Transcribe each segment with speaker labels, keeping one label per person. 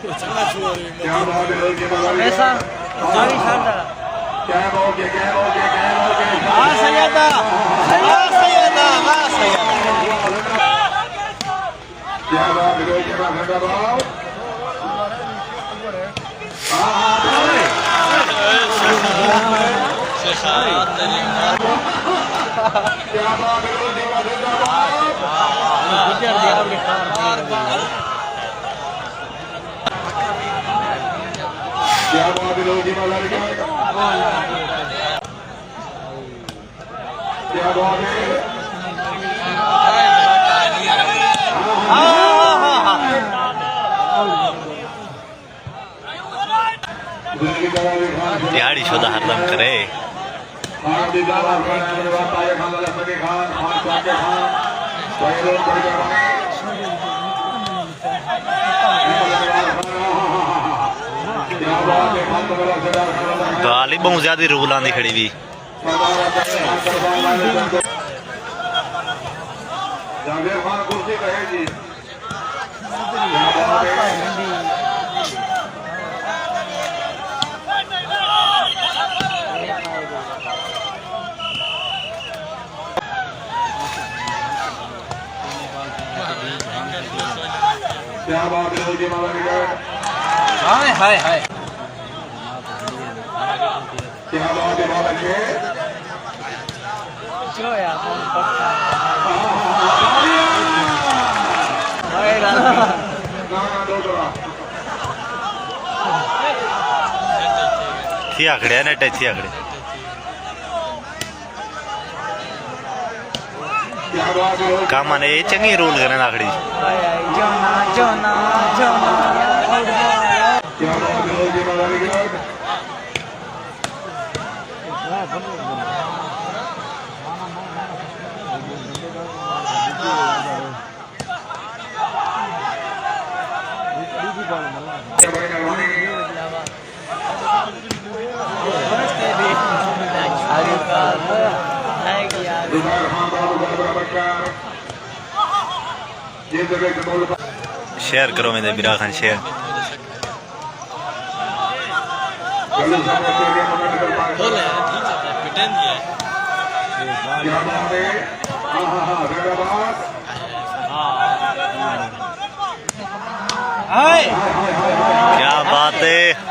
Speaker 1: क्या बात है
Speaker 2: ऐसा जावी शानदार
Speaker 1: क्या हो गया
Speaker 2: हाँ सैयदा हाँ सैयदा हाँ सैयदा
Speaker 1: क्या बात है क्या बात है लोग क्या बात है
Speaker 3: दिहाड़ी शुदा हरदम करे गाली बहुत ज्यादा रूल आंदी खड़ी भी
Speaker 1: जावेद खान कुर्सी कहे जी क्या बात है जी
Speaker 2: हाय हाय हाय
Speaker 1: क्या बात है बहुत अच्छे
Speaker 2: जो यार
Speaker 3: थी आखड़े नेट थी आखड़े काम माने ये चंगी रोल करने आखड़ी
Speaker 2: जोना जोना जोना
Speaker 1: क्या बात है जी
Speaker 3: शेयर करो मेरे बिरा खान शेयर क्या बात है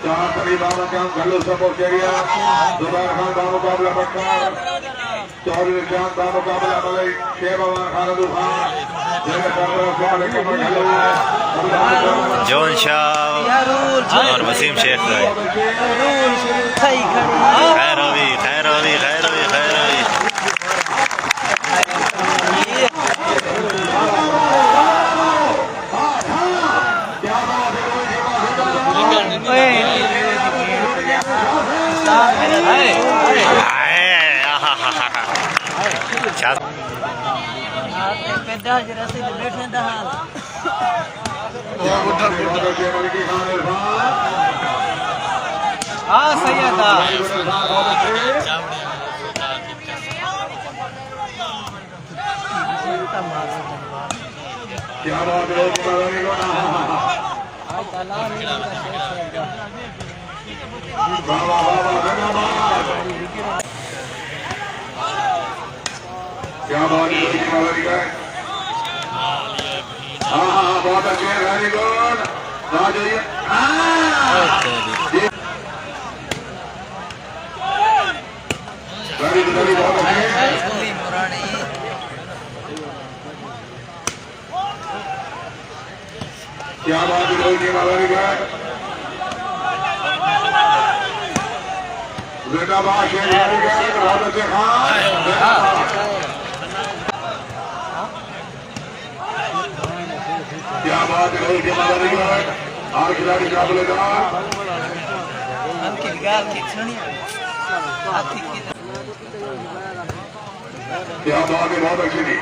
Speaker 1: चार परिवारों का घल्लू सपोर्ट एरिया जुबैर खान का मुकाबला बक्कार चौधरी खान का मुकाबला मलई शेबावान खान खान
Speaker 3: जॉन शाह और वसीम शेख खैर रवि खैर रवि खैर रवि खैर रवि
Speaker 2: हाँ सैयदा
Speaker 1: क्या बात है क्या बात है हाँ हाँ बहुत अच्छे वेरी गुड राजू बहुत अच्छे क्या बात है वेरी गुड जिंदाबाद शेर वेरी गुड बहुत अच्छे खान क्या बात है और खिलाड़ी काबिलेदार क्या बात है बहुत अच्छी थी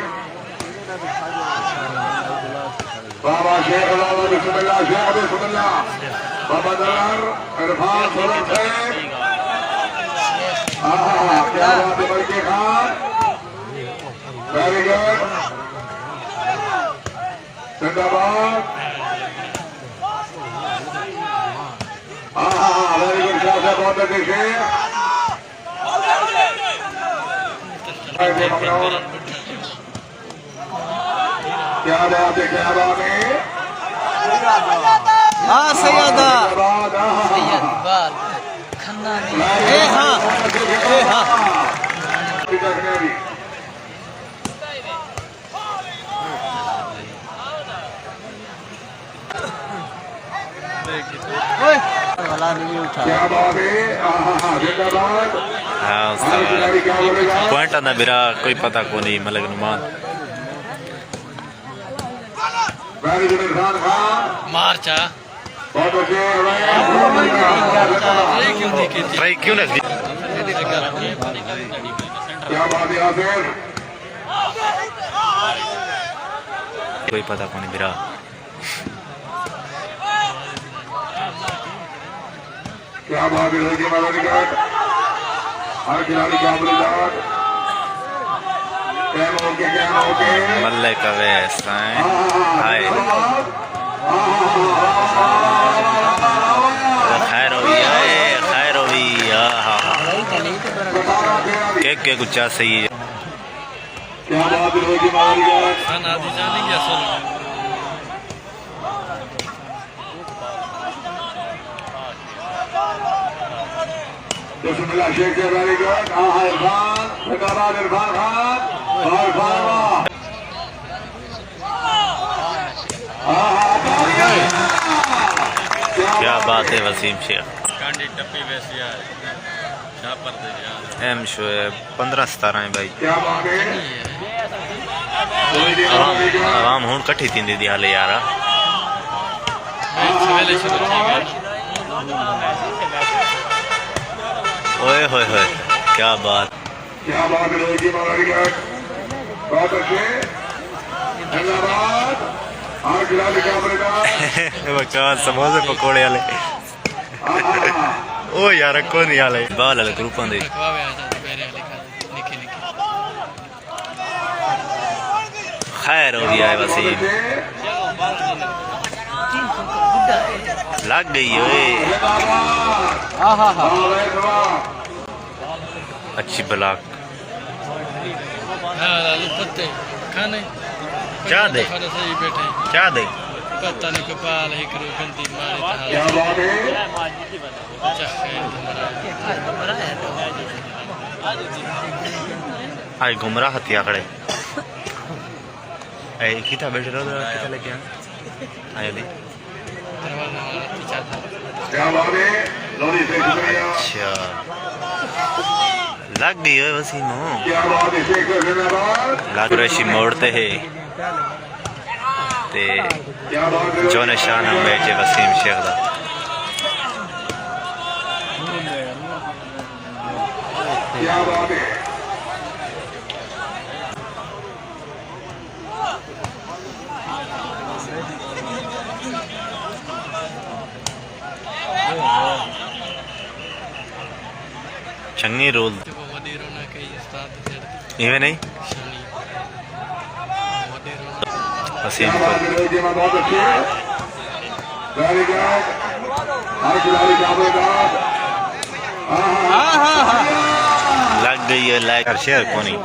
Speaker 1: बाबा शेख बिस्मिल्लाह शेख बिस्मिल्लाह बाबा दलार इरफान सोलह बात है बल्कि खान वेरी गुड जिंदाबाद वेरी गुड शॉट है बहुत अच्छे से क्या बात है क्या बात है
Speaker 2: हाँ सैयदा ए हाँ वाला नहीं उठा
Speaker 1: क्या बात है जिंदाबाद
Speaker 3: हाँ उस्ताद पॉइंट आना मेरा कोई पता को नहीं मलक नुमान
Speaker 1: वेरी गुड इरफान खान
Speaker 2: मार्चा
Speaker 1: बहुत अच्छे
Speaker 3: ट्राई क्यों ना की
Speaker 1: क्या बात है आसिर
Speaker 3: कोई पता को नहीं मेरा
Speaker 1: क्या बात है लड़की वाला निकट हर खिलाड़ी का बलिदान क्या हो के
Speaker 3: मल्ले का वैसा है हाय खैर हो गया खैर हो गया हाँ के कुछ सही है
Speaker 1: क्या बात है लड़की वाला निकट बिस्मिल्लाह शेख से वेरी गुड इरफान जिंदाबाद इरफान खान और फारवा
Speaker 3: क्या बात है वसीम शेख एम शोएब 15-17 है भाई
Speaker 1: क्या बात है
Speaker 3: आवाम हूँ कट्ठी थी दी हाले यार ओए होए होए क्या बात
Speaker 1: है लड़की वाला निकट बहुत अच्छे जिंदाबाद हर खिलाड़ी का बलिदान
Speaker 3: बकवास समोसे पकोड़े वाले ओ यार को नहीं आले बाल वाले ग्रुपां दे खैर हो गया है वसीम लग गई ओए अच्छी ब्लॉक क्या दे क्या दे
Speaker 2: पता नहीं कपाल एक गंदी मारे
Speaker 1: क्या बात है
Speaker 3: आज गुमराह हत्या खड़े ऐ किता बैठ रहा किता लेके आए ले
Speaker 1: क्या बात है लोरी से शुक्रिया
Speaker 3: अच्छा लग गई है वसीम
Speaker 1: क्या बात है शेख जिंदाबाद
Speaker 3: लाग रशी मोड़ते है ते
Speaker 1: क्या बात है
Speaker 3: जो निशान हम बेचे वसीम शेख दा
Speaker 1: क्या बात है
Speaker 3: चंगी रोल इवे नहीं वसीम को
Speaker 1: बहुत अच्छे वेरी गुड हर खिलाड़ी का बलिदान
Speaker 3: लग गई है लाइक और शेयर को नहीं